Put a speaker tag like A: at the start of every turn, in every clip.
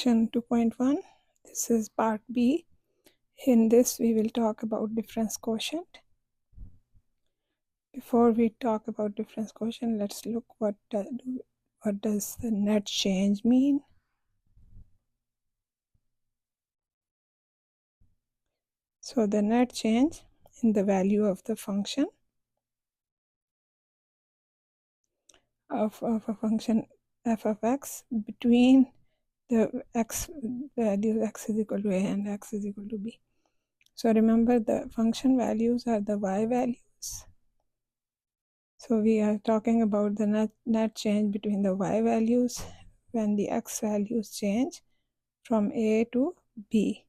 A: Section 2.1. This is part B. In this we will talk about difference quotient. Before we talk about difference quotient, let's look what does the net change mean. So the net change in the value of the function of a function f of x between the x values x is equal to a and x is equal to b. So remember, the function values are the y values. So we are talking about the net change between the y values when the x values change from a to b,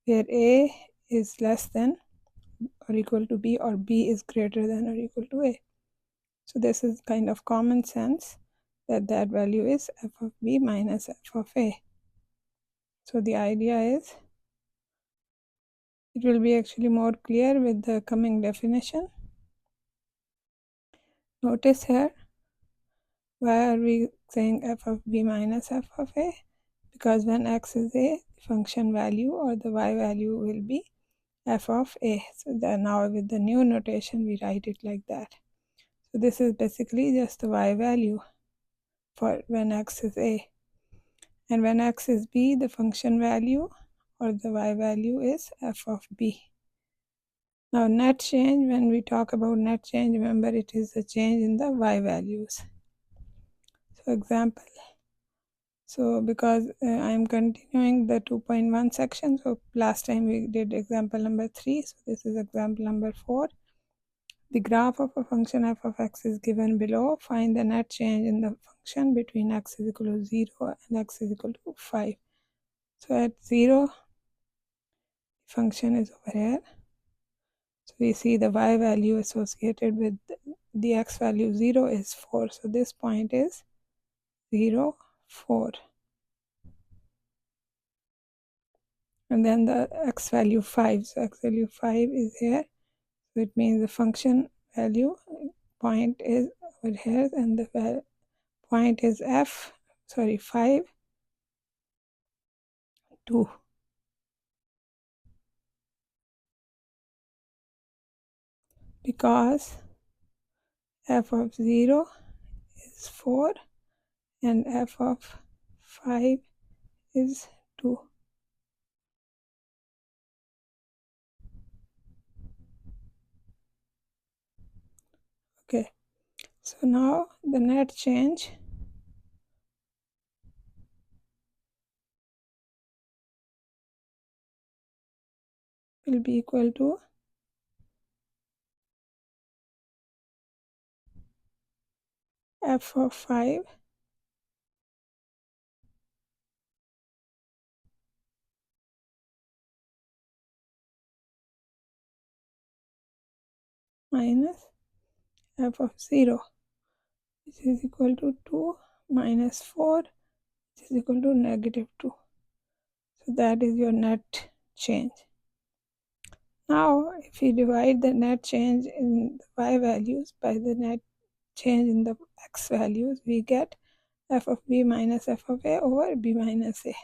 A: where a is less than or equal to b or b is greater than or equal to a. So this is kind of common sense that value is f of b minus f of a. So the idea is, it will be actually more clear with the coming definition. Notice here, why are we saying f of b minus f of a? Because when x is a, the function value or the y value will be f of a. So now with the new notation we write it like that. So this is basically just the y value for when x is a. And when x is b, the function value or the y value is f of b. Now net change, when we talk about net change, remember it is the change in the y values. So example. So because I am continuing the 2.1 section, so last time we did example number 3, so this is example number 4. The graph of a function f of x is given below. Find the net change in the function between x is equal to 0 and x is equal to 5. So at 0, the function is over here. So we see the y value associated with the x value 0 is 4. So this point is 0, 4. And then the x value 5. So x value 5 is here. So it means the function value point is over here and the point is 5, 2. Because f of 0 is 4 and f of 5 is 2. Okay, so now the net change will be equal to f of 5 minus f of 0, which is equal to 2 minus 4, which is equal to negative 2. So that is your net change. Now if we divide the net change in the y values by the net change in the x values, we get f of b minus f of a over b minus a.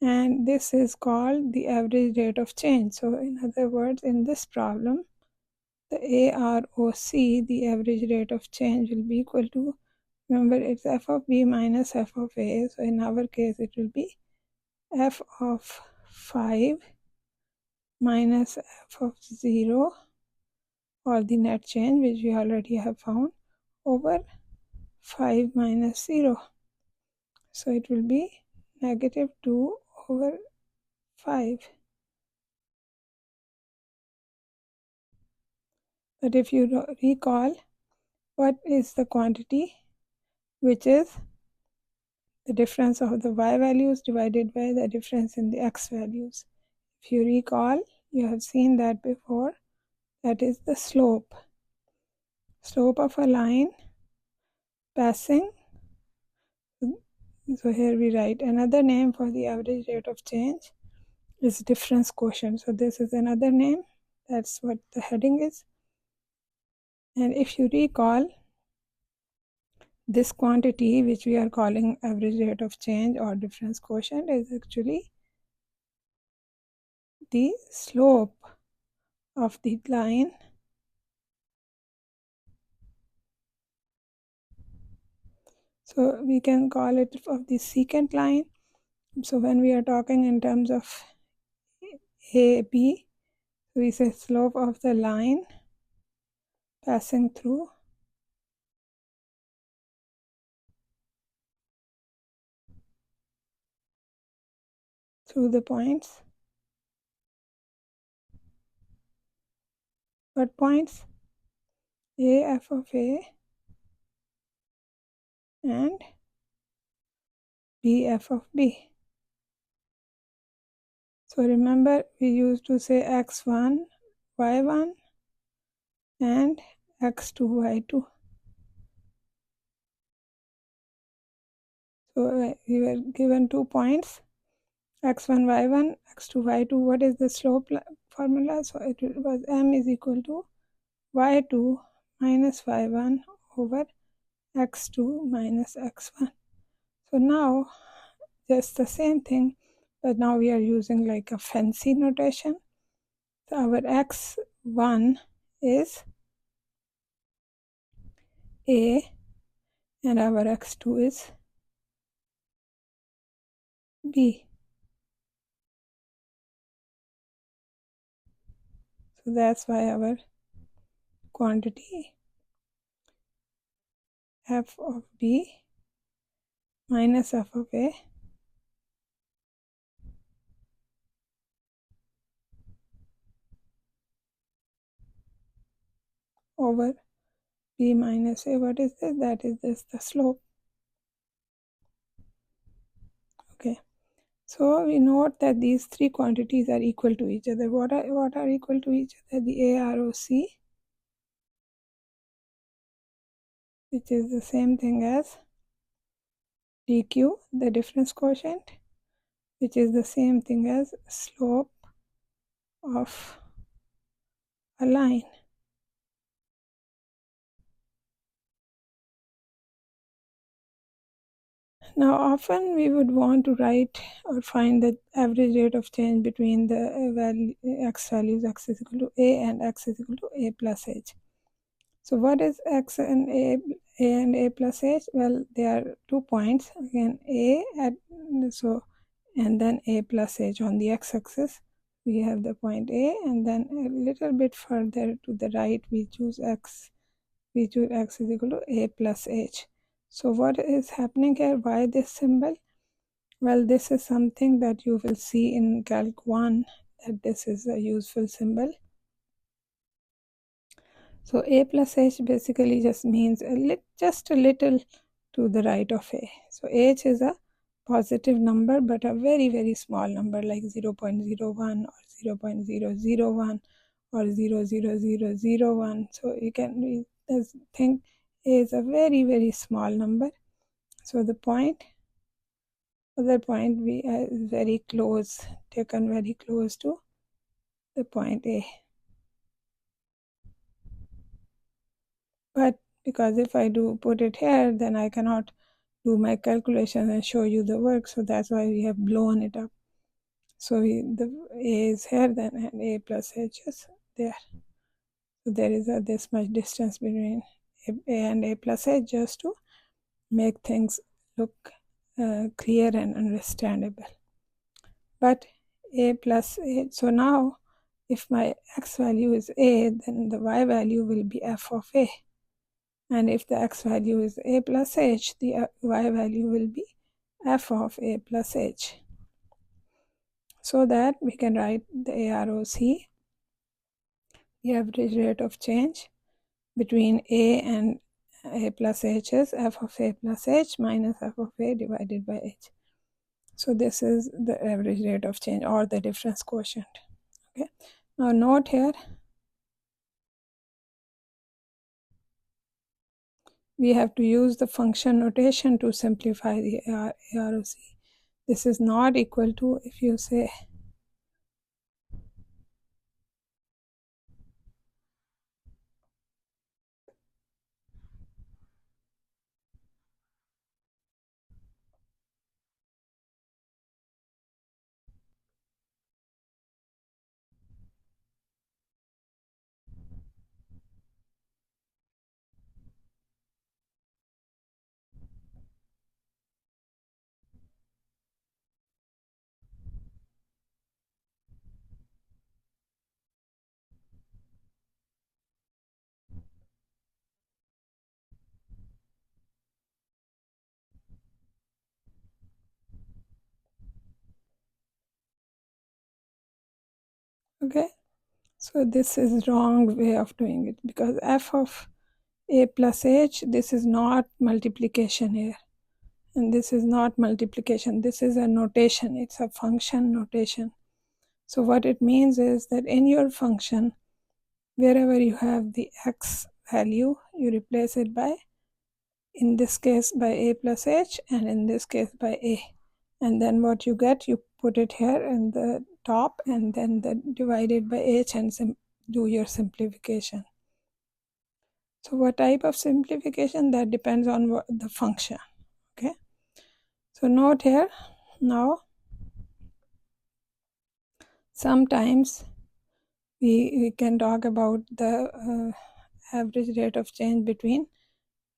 A: And this is called the average rate of change. So in other words, in this problem, the AROC, the average rate of change, will be equal to, remember it's f of b minus f of a. So in our case it will be f of 5 minus f of 0, or the net change which we already have found, over 5 minus 0. So it will be negative 2 over 5. But if you recall, what is the quantity which is the difference of the y values divided by the difference in the x values? If you recall, you have seen that before. That is the slope of a line passing. So here we write another name for the average rate of change is difference quotient. So this is another name. That's what the heading is. And if you recall, this quantity, which we are calling average rate of change or difference quotient, is actually the slope of the line so we can call it of the secant line. So when we are talking in terms of AB, we say slope of the line passing through the points. What points? A, f of A and B, f of B. So remember, we used to say x1, y1 and x2, y2. So we were given 2 points, x1, y1, x2, y2. What is the slope formula? So it was m is equal to y2 minus y1 over x2 minus x1. So now just the same thing, but now we are using like a fancy notation. So our x1 is A and our x2 is B. So that's why our quantity f of B minus f of A over B minus A. What is this? That is just the slope. Okay. So we note that these three quantities are equal to each other. What are equal to each other? The AROC, which is the same thing as dq, the difference quotient, which is the same thing as slope of a line. Now often we would want to write or find the average rate of change between the x values x is equal to a and x is equal to a plus h. So what is x and a plus h? Well, there are 2 points, again a at and then a plus h on the x-axis. We have the point A, and then a little bit further to the right we choose x is equal to a plus h. So what is happening here? Why this symbol? Well, this is something that you will see in Calc 1, that this is a useful symbol. So a plus h basically just means just a little to the right of a. So h is a positive number, but a very, very small number like 0.01 or 0.001 or 0.0001. So you can think a is a very, very small number. So the other point B is very close, taken very close to the point A. But because if I do put it here, then I cannot do my calculation and show you the work. So that's why we have blown it up. So the A is here, then and A plus H is there. So there is this much distance between A and A plus H, just to make things look clear and understandable. But A plus H, so now if my x value is A, then the y value will be f of A. And if the x value is A plus H, the y value will be f of A plus H. So that we can write the AROC, the average rate of change between A and A plus H, is f of A plus H minus f of A divided by H. So this is the average rate of change or the difference quotient. Okay. Now note here, we have to use the function notation to simplify the AROC. This is not equal to, if you say Okay, so this is wrong way of doing it, because f of a plus h, this is not multiplication here, and this is not multiplication, this is a notation, it's a function notation. So what it means is that in your function, wherever you have the x value, you replace it by, in this case by a plus h, and in this case by a, and then what you get, you put it here in the top, and then divide it by h and do your simplification. So what type of simplification? That depends on the function. Okay, so note here now, sometimes we can talk about the average rate of change between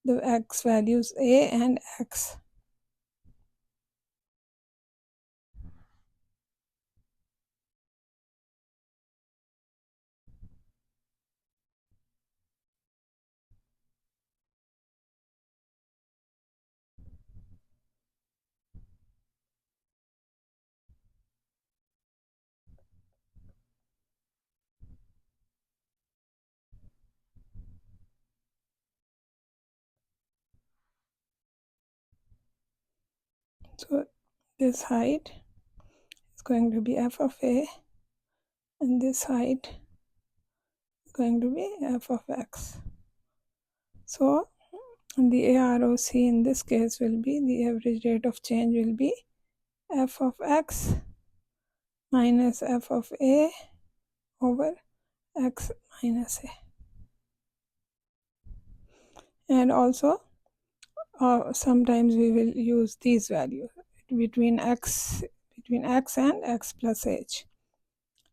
A: the x values a and x. So this height is going to be f of a, and this height is going to be f of x. So the AROC in this case will be, the average rate of change will be f of x minus f of a over x minus a. And also sometimes we will use these values between x and x plus h.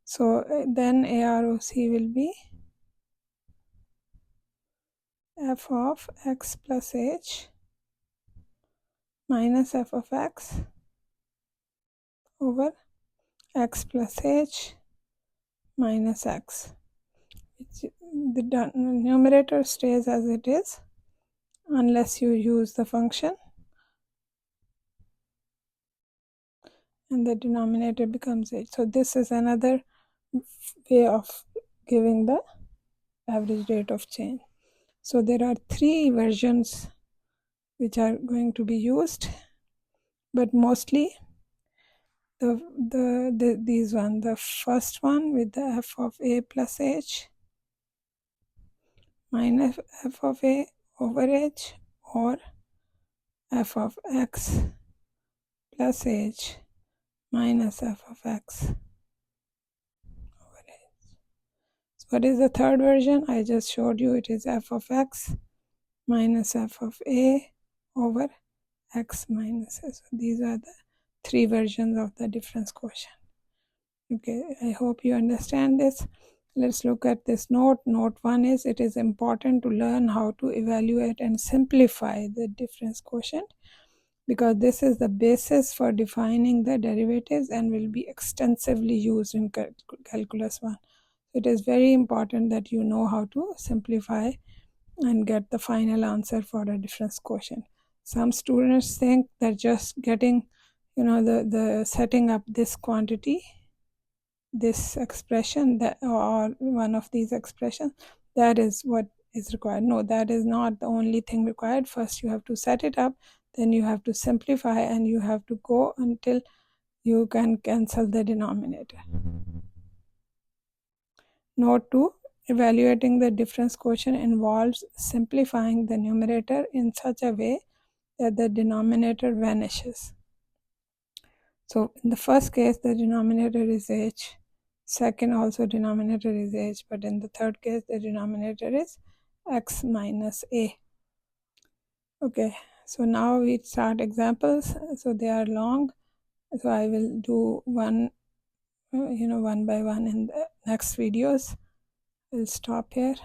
A: So then AROC will be f of x plus h minus f of x over x plus h minus x. The numerator stays as it is unless you use the function, and the denominator becomes h. So this is another way of giving the average rate of change. So there are three versions which are going to be used, but mostly these one, the first one with the f of a plus h minus f of a over h, or f of x plus h minus f of x over h. So what is the third version? I just showed you, it is f of x minus f of a over x minus a. So these are the three versions of the difference quotient. Okay, I hope you understand this. Let's look at this note. Note 1 is, it is important to learn how to evaluate and simplify the difference quotient, because this is the basis for defining the derivatives and will be extensively used in calculus 1. It is very important that you know how to simplify and get the final answer for the difference quotient. Some students think that just getting, the setting up this quantity, this expression, that or one of these expressions, that is what is required. No, that is not the only thing required. First you have to set it up, then you have to simplify, and you have to go until you can cancel the denominator. Note 2, evaluating the difference quotient involves simplifying the numerator in such a way that the denominator vanishes. So in the first case, the denominator is h. Second, also denominator is h, but in the third case, the denominator is x minus a. Okay, so now we start examples. So they are long, so I will do one by one in the next videos. We'll stop here.